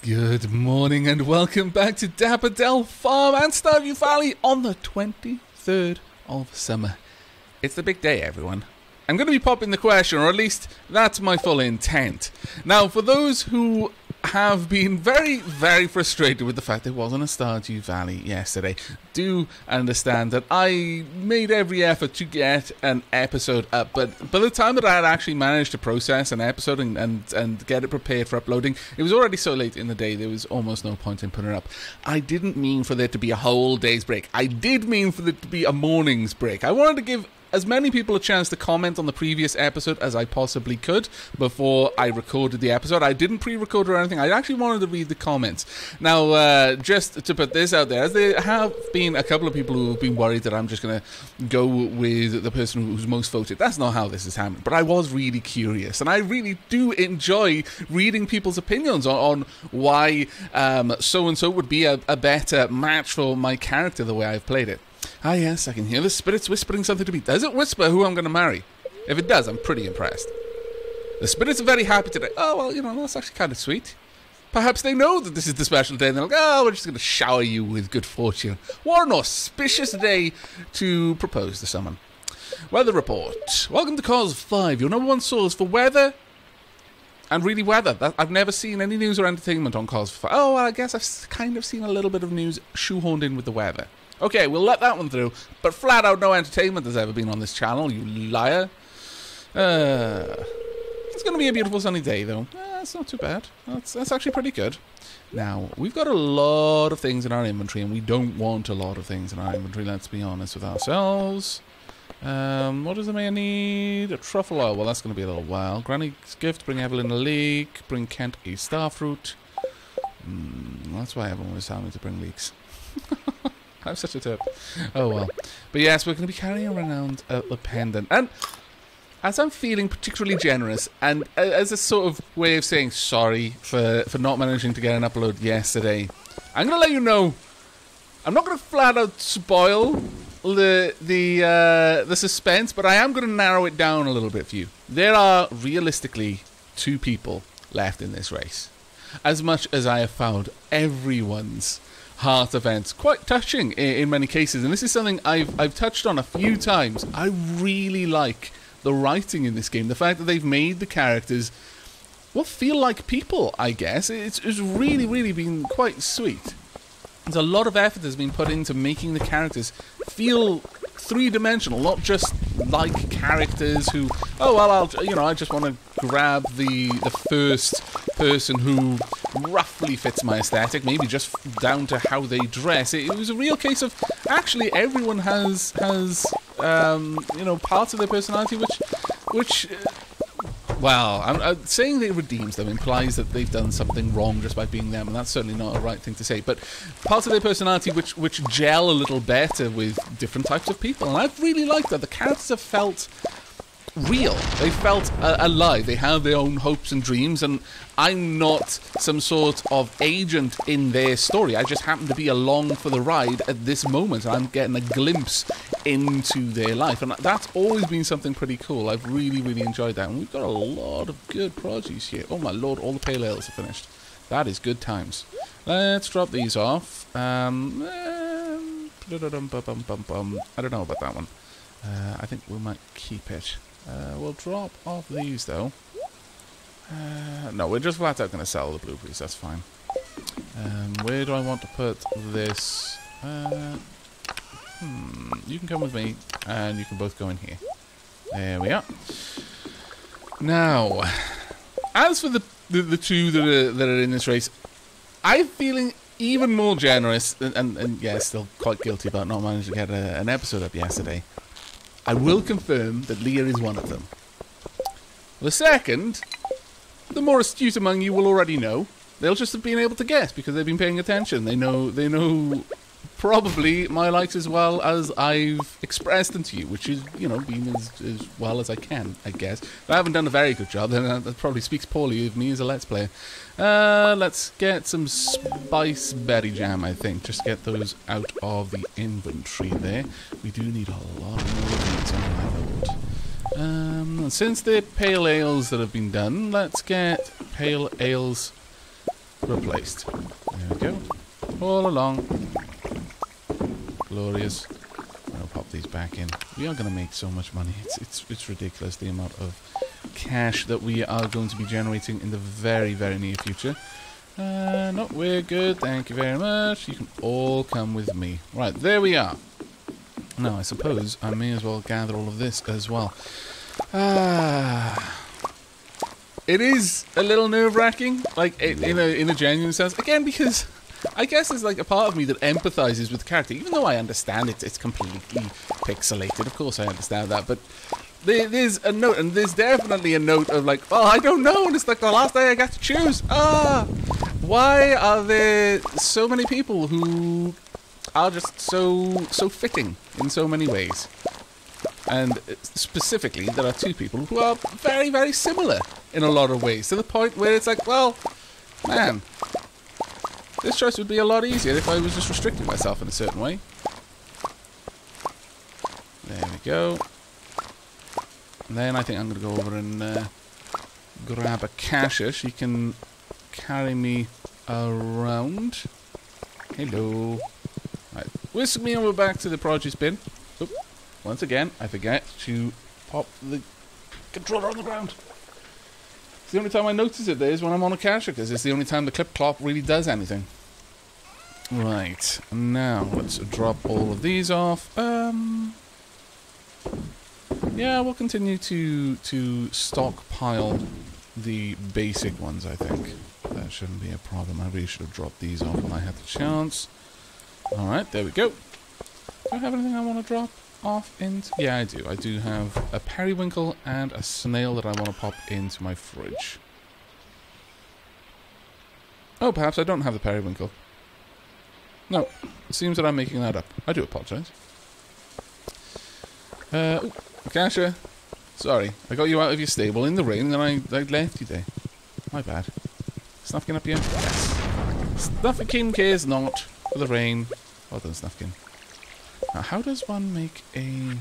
Good morning and welcome back to Dapperdell Farm and Stardew Valley on the 23rd of summer. It's the big day, everyone. I'm going to be popping the question, or at least that's my full intent. Now, for those who have been very, very frustrated with the fact there wasn't a Stardew Valley yesterday, do understand that I made every effort to get an episode up, but by the time that I had actually managed to process an episode and get it prepared for uploading, it was already so late in the day there was almost no point in putting it up. I didn't mean for there to be a whole day's break. I did mean for there to be a morning's break. I wanted to give as many people a chance to comment on the previous episode as I possibly could before I recorded the episode. I didn't pre-record or anything. I actually wanted to read the comments. Now, just to put this out there, as there have been a couple of people who have been worried that I'm just going to go with the person who's most voted. That's not how this is happening. But I was really curious, and I really do enjoy reading people's opinions on why so-and-so would be a better match for my character the way I've played it. Ah, yes, I can hear the spirits whispering something to me. Does it whisper who I'm going to marry? If it does, I'm pretty impressed. The spirits are very happy today. Oh, well, you know, that's actually kind of sweet. Perhaps they know that this is the special day, and they're like, oh, we're just going to shower you with good fortune. What an auspicious day to propose to someone. Weather report. Welcome to Cause 5, your number one source for weather and really weather. I've never seen any news or entertainment on Cause 5. Oh, well, I guess I've kind of seen a little bit of news shoehorned in with the weather. Okay, we'll let that one through, but flat out no entertainment has ever been on this channel, you liar. It's going to be a beautiful sunny day, though. It's not too bad. That's actually pretty good. Now, we've got a lot of things in our inventory, and we don't want a lot of things in our inventory, let's be honest with ourselves. What does the mayor need? A truffle oil. Well, that's going to be a little while. Granny's gift, bring Evelyn a leek, bring Kent a starfruit. That's why everyone was telling me to bring leeks. I'm such a tip. Oh well. But yes, we're going to be carrying around a pendant. And as I'm feeling particularly generous, and as a sort of way of saying sorry for not managing to get an upload yesterday, I'm going to let you know, I'm not going to flat out spoil the suspense, but I am going to narrow it down a little bit for you. There are realistically 2 people left in this race. As much as I have found everyone's heart events quite touching in many cases, and this is something I've touched on a few times. I really like the writing in this game, the fact that they've made the characters, well, feel like people, I guess. It's really, really been quite sweet. There's a lot of effort that's been put into making the characters feel three-dimensional, not just like characters who, oh well, I just want to grab the first person who roughly fits my aesthetic, maybe just down to how they dress. It was a real case of actually everyone has parts of their personality which well, I'm saying it redeems them implies that they've done something wrong just by being them, and that's certainly not a right thing to say. But parts of their personality which gel a little better with different types of people, and I've really liked that. The characters have felt real. They felt alive. They have their own hopes and dreams, and I'm not some sort of agent in their story. I just happen to be along for the ride at this moment, and I'm getting a glimpse into their life, and that's always been something pretty cool. I've really, really enjoyed that, and we've got a lot of good produce here. Oh my lord, all the pale ales are finished. That is good times. Let's drop these off. I don't know about that one. I think we might keep it. We'll drop off these, though. No, we're just flat out going to sell the blueberries, that's fine. Where do I want to put this? You can come with me, and you can both go in here. There we are. Now, as for the 2 that are in this race, I'm feeling even more generous, and yeah, still quite guilty about not managing to get an episode up yesterday. I will confirm that Leah is one of them. The second, the more astute among you will already know. They'll just have been able to guess because they've been paying attention. They know probably my likes as well as I've expressed them to you, which is, being as well as I can, I guess. If I haven't done a very good job, then that probably speaks poorly of me as a Let's Player. Let's get some spice berry jam, I think. Just get those out of the inventory there. We do need a lot more meat on my load. Since they're pale ales that have been done, let's get pale ales replaced. There we go. All along. Glorious. I'll pop these back in. We are going to make so much money. It's ridiculous the amount of cash that we are going to be generating in the very, very near future. No, we're good. Thank you very much. You can all come with me. Right, there we are. Now, I suppose I may as well gather all of this as well. It is a little nerve-wracking, like in a genuine sense. Again, because I guess there's like a part of me that empathizes with the character, even though I understand it's completely pixelated. Of course, I understand that, but there's a note, and there's definitely a note of like, oh, I don't know, and it's like the last day I got to choose. Why are there so many people who are just so fitting in so many ways? And specifically, there are two people who are very, very similar in a lot of ways, to the point where it's like, well, man, this choice would be a lot easier if I was just restricting myself in a certain way. There we go. And then I think I'm going to go over and grab a Kasha. She can carry me around. Hello. Right, whisk me over back to the produce bin. Oop. Once again, I forget to pop the controller on the ground. It's the only time I notice it there is when I'm on a Kasha, because it's the only time the clip-clop really does anything. Right, now let's drop all of these off. Yeah, we'll continue to stockpile the basic ones, I think. That shouldn't be a problem. I really should have dropped these off when I had the chance. Alright, there we go. Do I have anything I want to drop off into? Yeah, I do. I do have a periwinkle and a snail that I want to pop into my fridge. Oh, perhaps I don't have the periwinkle. No, it seems that I'm making that up. I do apologise. Oh, Kasha. Sorry, I got you out of your stable in the rain and then I left you there. My bad. Snufkin up here? Yes. Snufkin cares not for the rain. Well done, Snufkin. Now, how does one make a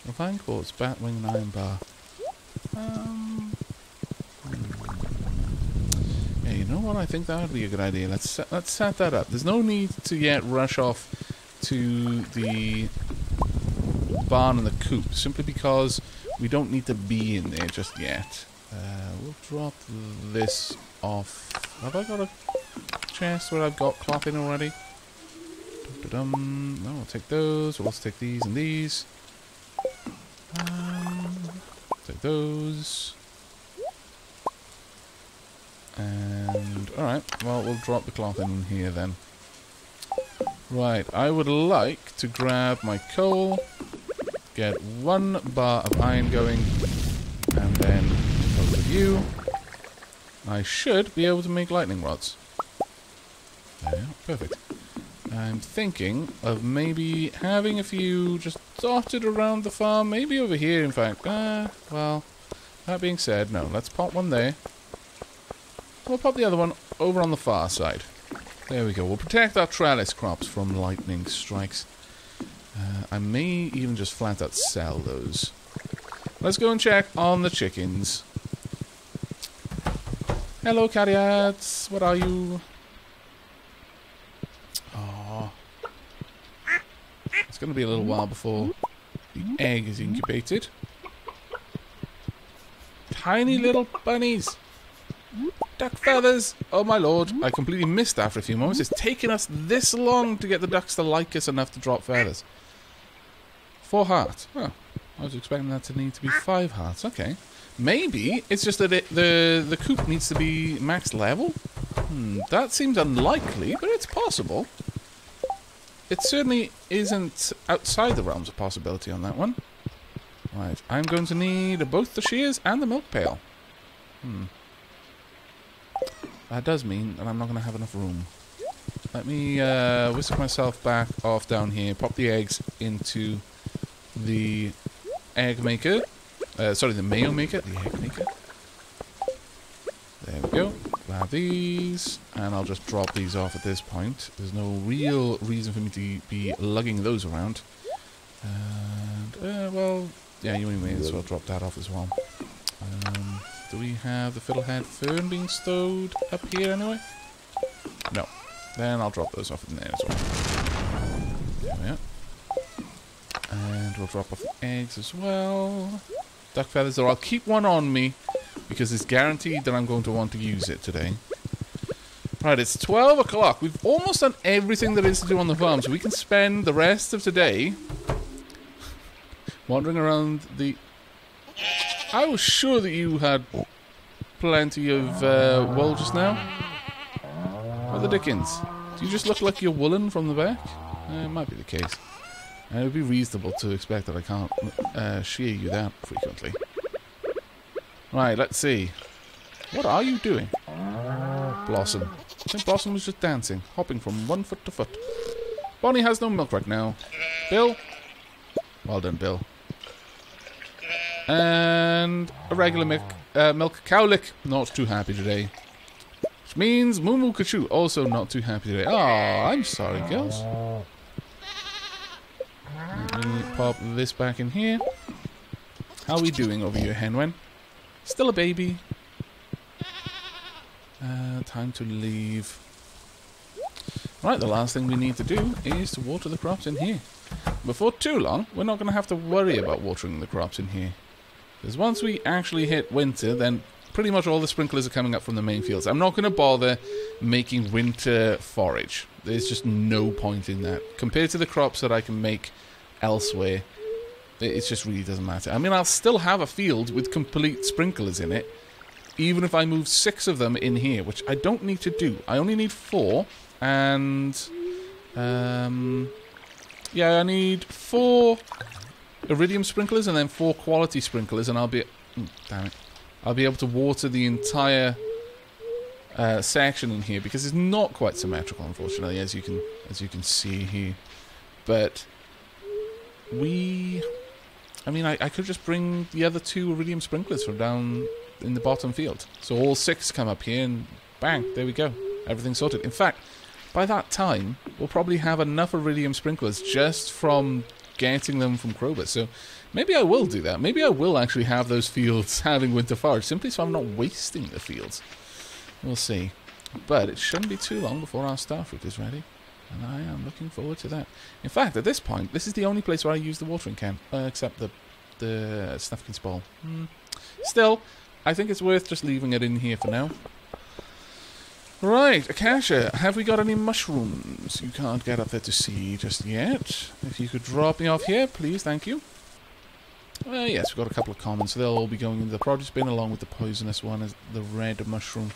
refined quartz, batwing, and iron bar? Yeah, you know what? I think that would be a good idea. Let's set that up. There's no need to yet rush off to the barn and the coop, simply because we don't need to be in there just yet. We'll drop this off. Have I got a chest where I've got cloth in already? No, I'll take those. We'll take these and these. Take those. And, alright, well, we'll drop the cloth in here then. Right, I would like to grab my coal, get 1 bar of iron going, and then both of you. I should be able to make lightning rods. There we are, perfect. I'm thinking of maybe having a few just dotted around the farm, maybe over here in fact. Well, that being said, no, let's pop one there. We'll pop the other one over on the far side. There we go. We'll protect our trellis crops from lightning strikes. I may even just flat out sell those. Let's go and check on the chickens. Hello, carrots. What are you? Oh, it's going to be a little while before the egg is incubated. Tiny little bunnies. Duck feathers! Oh my lord, I completely missed that for a few moments. It's taken us this long to get the ducks to like us enough to drop feathers. 4 hearts. Oh, I was expecting that to need to be 5 hearts. Okay. Maybe it's just that the coop needs to be max level? That seems unlikely, but it's possible. It certainly isn't outside the realms of possibility on that one. Right, I'm going to need both the shears and the milk pail. That does mean that I'm not going to have enough room. Let me whisk myself back off down here, pop the eggs into the egg maker. Sorry, the mayo maker, the egg maker. There we go. Grab these, and I'll just drop these off at this point. There's no real reason for me to be lugging those around. And, well, yeah, you may as well drop that off as well. Do we have the fiddlehead fern being stowed up here anyway? No. Then I'll drop those off in there as well. There we are. And we'll drop off the eggs as well. Duck feathers, though, I'll keep one on me because it's guaranteed that I'm going to want to use it today. Right, it's 12 o'clock. We've almost done everything there is to do on the farm, so we can spend the rest of today wandering around the... I was sure that you had plenty of wool just now. What the dickens? Do you just look like you're woolen from the back? It might be the case. And it would be reasonable to expect that I can't shear you that frequently. Right, let's see. What are you doing? Blossom. I think Blossom was just dancing, hopping from one foot to foot. Bonnie has no milk right now. Bill? Well done, Bill. And a regular milk cowlick. Not too happy today. Which means Moo Moo Kachoo also not too happy today. Oh, I'm sorry, girls. Let me pop this back in here. How are we doing over here, Henwen? Still a baby. Time to leave. Right, the last thing we need to do is to water the crops in here. Before too long, we're not going to have to worry about watering the crops in here. Because once we actually hit winter, then pretty much all the sprinklers are coming up from the main fields. I'm not going to bother making winter forage. There's just no point in that. Compared to the crops that I can make elsewhere, it just really doesn't matter. I mean, I'll still have a field with complete sprinklers in it, even if I move 6 of them in here, which I don't need to do. I only need 4, and yeah, I need 4 iridium sprinklers and then 4 quality sprinklers, and I'll be damn it, I'll be able to water the entire section in here, because it's not quite symmetrical, unfortunately, as you can see here. But I mean, I could just bring the other 2 iridium sprinklers from down in the bottom field. So all 6 come up here and bang, there we go. Everything's sorted. In fact, by that time, we'll probably have enough iridium sprinklers just from getting them from Crowbus. So maybe I will do that. Maybe I will actually have those fields having winter forage, simply so I'm not wasting the fields. We'll see. But it shouldn't be too long before our starfruit is ready. And I am looking forward to that. In fact, at this point, this is the only place where I use the watering can, except the Snufkin's bowl. Still, I think it's worth just leaving it in here for now. Right, Akasha, have we got any mushrooms? You can't get up there to see just yet. If you could drop me off here, please, thank you. Yes, we've got a couple of commons, so they'll all be going in the produce bin along with the poisonous one, as the red mushroom.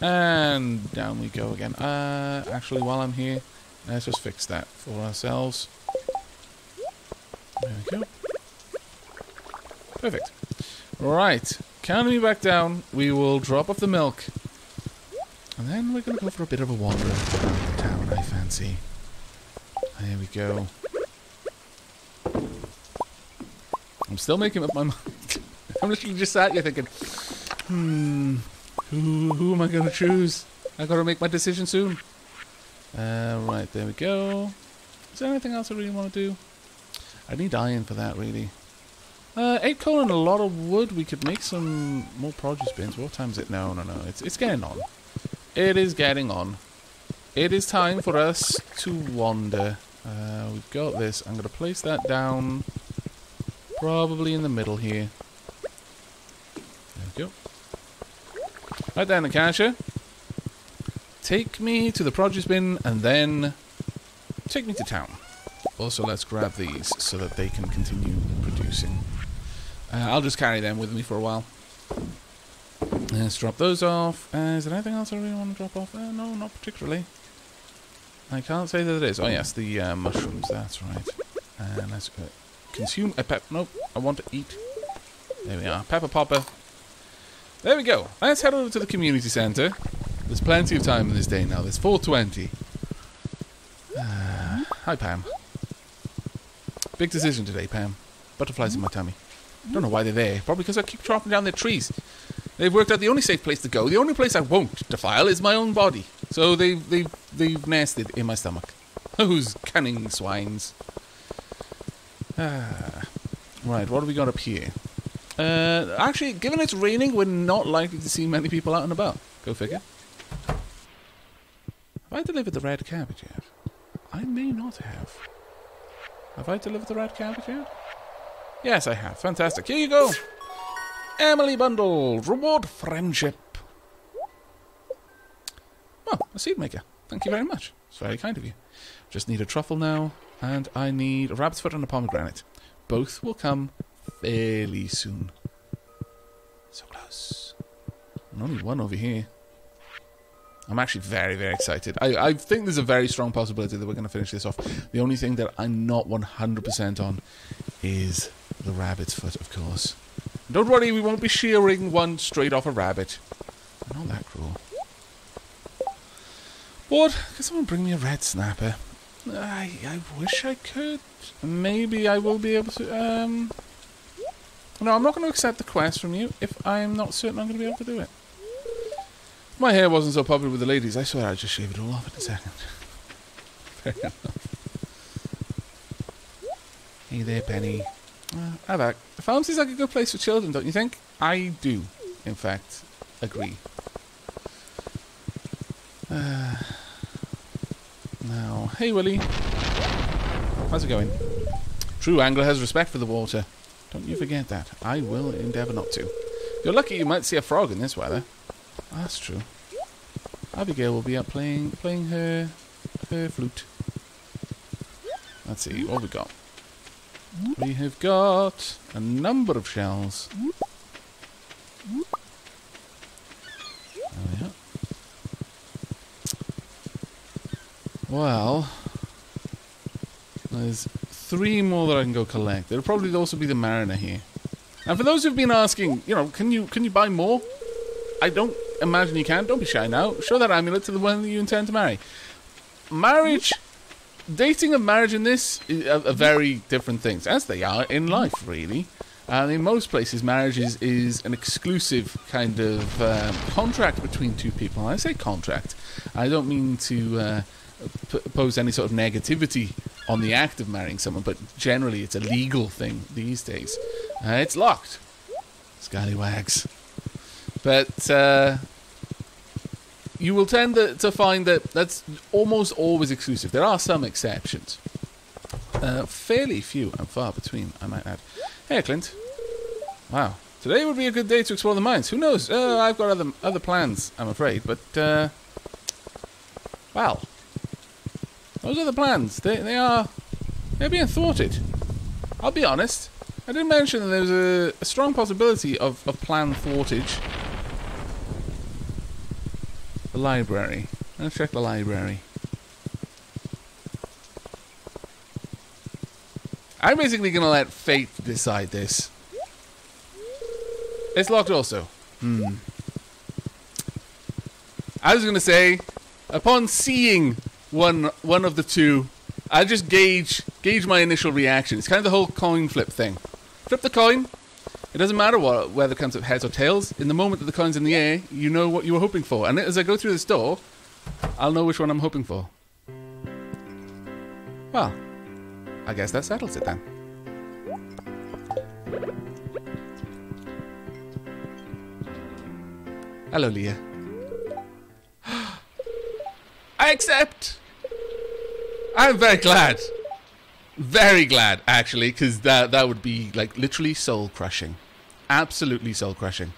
And down we go again. Actually, while I'm here, let's just fix that for ourselves. There we go. Perfect. Right, count me back down. We will drop off the milk. And then we're going to go for a bit of a wander around the town, I fancy. There we go. I'm still making up my mind. I'm literally just sat here thinking, who am I going to choose? I got to make my decision soon. Right, there we go. Is there anything else I really want to do? I need iron for that, really. 8 coal and a lot of wood. We could make some more produce bins. What time is it? No. It's getting on. It is getting on. It is time for us to wander. We've got this. I'm going to place that down probably in the middle here. There we go. Right then, Akasha. Take me to the produce bin and then take me to town. Also, let's grab these so that they can continue producing. I'll just carry them with me for a while. Let's drop those off. Is there anything else I really want to drop off? No, not particularly. I can't say that it is. Oh yes, the mushrooms, that's right. Let's consume a pep. Nope, I want to eat. There we are, pepper popper. There we go. Let's head over to the community centre. There's plenty of time in this day now. There's 4:20. Hi, Pam. Big decision today, Pam. Butterflies in my tummy. Don't know why they're there. Probably because I keep chopping down their trees. They've worked out the only safe place to go. The only place I won't defile is my own body. So they've nested in my stomach. Those cunning swines. Right, what have we got up here? Actually, given it's raining, we're not likely to see many people out and about. Go figure. Have I delivered the red cabbage yet? I may not have. Have I delivered the red cabbage yet? Yes, I have. Fantastic. Here you go. Emily bundle. Reward friendship. Oh, a seed maker. Thank you very much. It's very kind of you. Just need a truffle now, and I need a rabbit's foot and a pomegranate. Both will come fairly soon. So close. And only one over here. I'm actually very, very excited. I think there's a very strong possibility that we're going to finish this off. The only thing that I'm not 100% on is the rabbit's foot, of course. Don't worry, we won't be shearing one straight off a rabbit. Not that cruel. But, can someone bring me a red snapper? I wish I could. Maybe I will be able to, No, I'm not going to accept the quest from you if I'm not certain I'm going to be able to do it. If my hair wasn't so popular with the ladies, I swear I'd just shave it all off in a second. Fair enough. Hey there, Penny. Aavak, the farm seems like a good place for children, don't you think? I do, in fact, agree. Now, hey Willie. How's it going? True angler has respect for the water. Don't you forget that. I will endeavour not to. You're lucky you might see a frog in this weather. That's true. Abigail will be up playing her flute. Let's see, what have we got? We have got a number of shells. There we are. Well, there's 3 more that I can go collect. There'll probably also be the mariner here. And for those who've been asking, you know, can you buy more? I don't imagine you can. Don't be shy now. Show that amulet to the one that you intend to marry. Marriage, dating and marriage in this are very different things, as they are in life, really. In most places, marriage is an exclusive kind of contract between 2 people. And I say contract. I don't mean to pose any sort of negativity on the act of marrying someone, but generally it's a legal thing these days. It's locked. Scallywags. But you will tend to find that that's almost always exclusive. There are some exceptions. Fairly few and far between, I might add. Hey, Clint. Wow. Today would be a good day to explore the mines. Who knows? I've got other plans, I'm afraid. But, well, those are the plans. They're being thwarted. I'll be honest. I did mention that there was a strong possibility of planned thwartage. The library. Let's check the library. I'm basically going to let fate decide this. It's locked also. I was going to say, upon seeing one of the 2, I'll just gauge my initial reaction. It's kind of the whole coin flip thing. Flip the coin. It doesn't matter whether it comes up heads or tails. In the moment that the coin's in the air, you know what you were hoping for. And as I go through this door, I'll know which one I'm hoping for. Well, I guess that settles it then. Hello, Leah. I accept! I'm very glad. Very glad, actually, because that would be, like, literally soul-crushing. Absolutely soul-crushing.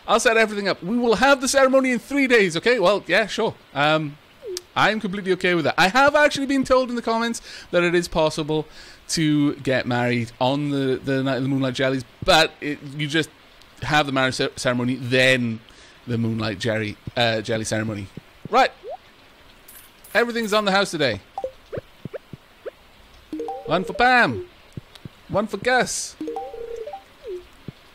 I'll set everything up. We will have the ceremony in 3 days, okay? Well, yeah, sure. I'm completely okay with that. I have actually been told in the comments that it is possible to get married on the night of the Moonlight Jellies, but you just have the marriage ceremony, then the Moonlight Jelly ceremony. Right. Everything's on the house today. 1 for Pam. 1 for Gus.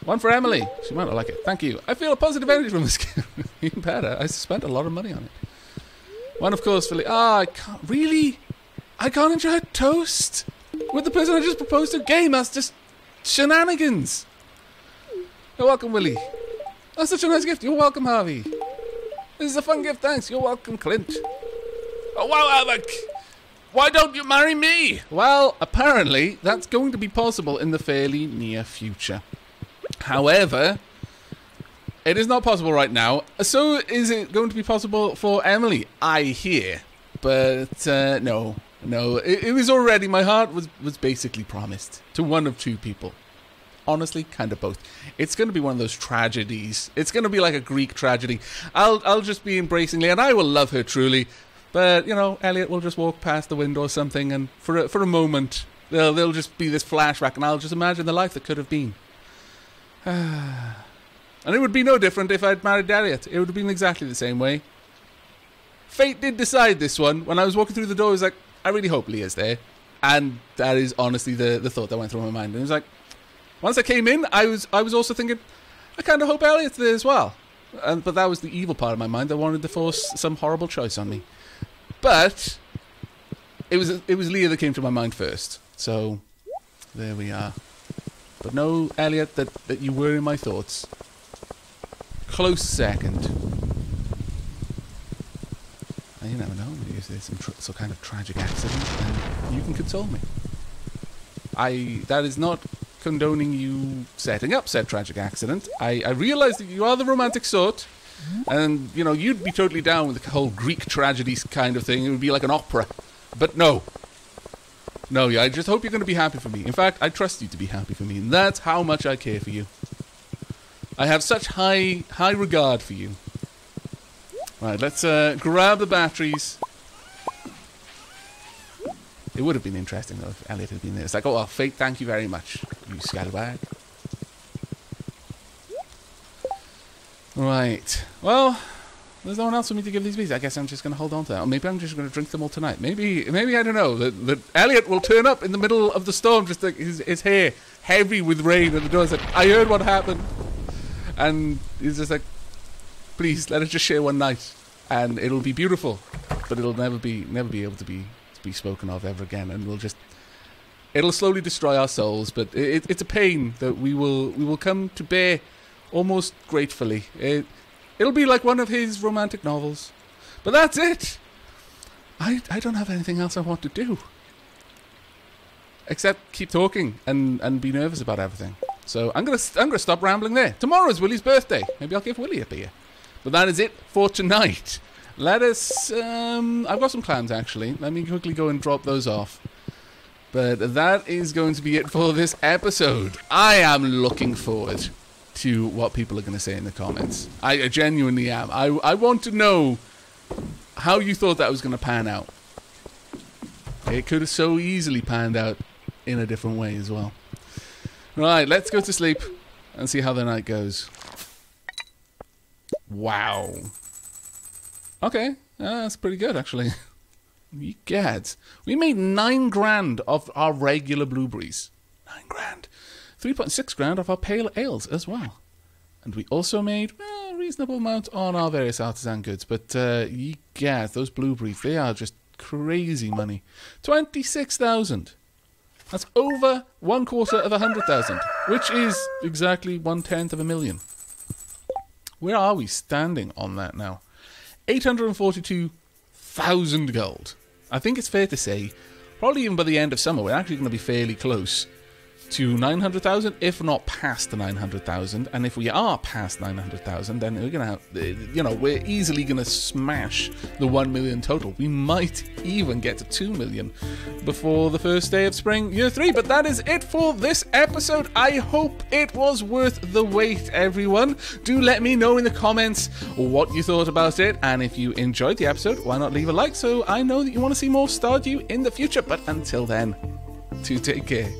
1 for Emily. She might not like it. Thank you. I feel a positive energy from this game. Even better. I spent a lot of money on it. 1, of course, for Lee. I can't. Really? I can't enjoy a toast with the person I just proposed to. Game, that's just shenanigans. You're welcome, Willie. That's such a nice gift. You're welcome, Harvey. This is a fun gift, thanks. You're welcome, Clint. Oh, wow, Aavak. Why don't you marry me? Well, apparently, that's going to be possible in the fairly near future. However, it is not possible right now. So is it going to be possible for Emily? I hear. But no. It was already, my heart was basically promised to one of two people. Honestly, kind of both. It's going to be one of those tragedies. It's going to be like a Greek tragedy. I'll just be embracing Leah, and I will love her truly. But, Elliot will just walk past the window or something, and for a moment, there'll just be this flashback, and I'll just imagine the life that could have been. And it would be no different if I'd married Elliot. It would have been exactly the same way. Fate did decide this one. When I was walking through the door, I was like, I really hope Leah's there. And that is honestly the thought that went through my mind. And it was like, once I came in, I was also thinking, I kind of hope Elliot's there as well. But that was the evil part of my mind that wanted to force some horrible choice on me. But it was Leah that came to my mind first. So there we are. But no, Elliot, that you were in my thoughts. Close second. And you never know, maybe if there's some kind of tragic accident, then you can console me. That is not condoning you setting up said tragic accident. I realise that you are the romantic sort, and, you'd be totally down with the whole Greek tragedies kind of thing. It would be like an opera. But no. No, I just hope you're going to be happy for me. In fact, I trust you to be happy for me, and that's how much I care for you. I have such high regard for you. Right, let's grab the batteries. It would have been interesting, though, if Elliot had been there. It's like, oh, well, Fate, thank you very much, you scallywag. Right. Well, there's no one else for me to give these bees. I guess I'm just going to hold on to that. Or maybe I'm just going to drink them all tonight. Maybe I don't know, that Elliot will turn up in the middle of the storm, just like his hair heavy with rain, and the door's like, I heard what happened. And he's just like, please, let us just share one night. And it'll be beautiful, but it'll never be able to be spoken of ever again. And it'll slowly destroy our souls, but it's a pain that we will come to bear almost gratefully. It'll be like one of his romantic novels. But that's it. I don't have anything else I want to do. Except keep talking and be nervous about everything. So I'm gonna stop rambling there. Tomorrow's Willie's birthday. Maybe I'll give Willie a beer. But that is it for tonight. Let us... I've got some plans, actually. Let me quickly go and drop those off. But that is going to be it for this episode. I am looking forward to what people are going to say in the comments. I genuinely am. I want to know how you thought that was going to pan out. It could have so easily panned out in a different way as well. Right, let's go to sleep and see how the night goes. Wow. Okay, that's pretty good, actually. We made 9 grand off our regular blueberries. 9 grand. 3.6 grand off our pale ales as well. And we also made a reasonable amount on our various artisan goods. But, those blueberries, they are just crazy money. 26,000. That's over 1/4 of 100,000, which is exactly 1/10 of a million. Where are we standing on that now? 842,000 gold. I think it's fair to say, probably even by the end of summer, we're actually going to be fairly close to 900,000, if not past the 900,000. And if we are past 900,000, then we're going to, we're easily going to smash the 1 million total. We might even get to 2 million before the first day of spring year 3. But that is it for this episode. I hope it was worth the wait, everyone. Do let me know in the comments what you thought about it. And if you enjoyed the episode, why not leave a like so I know that you want to see more Stardew in the future. But until then, do take care.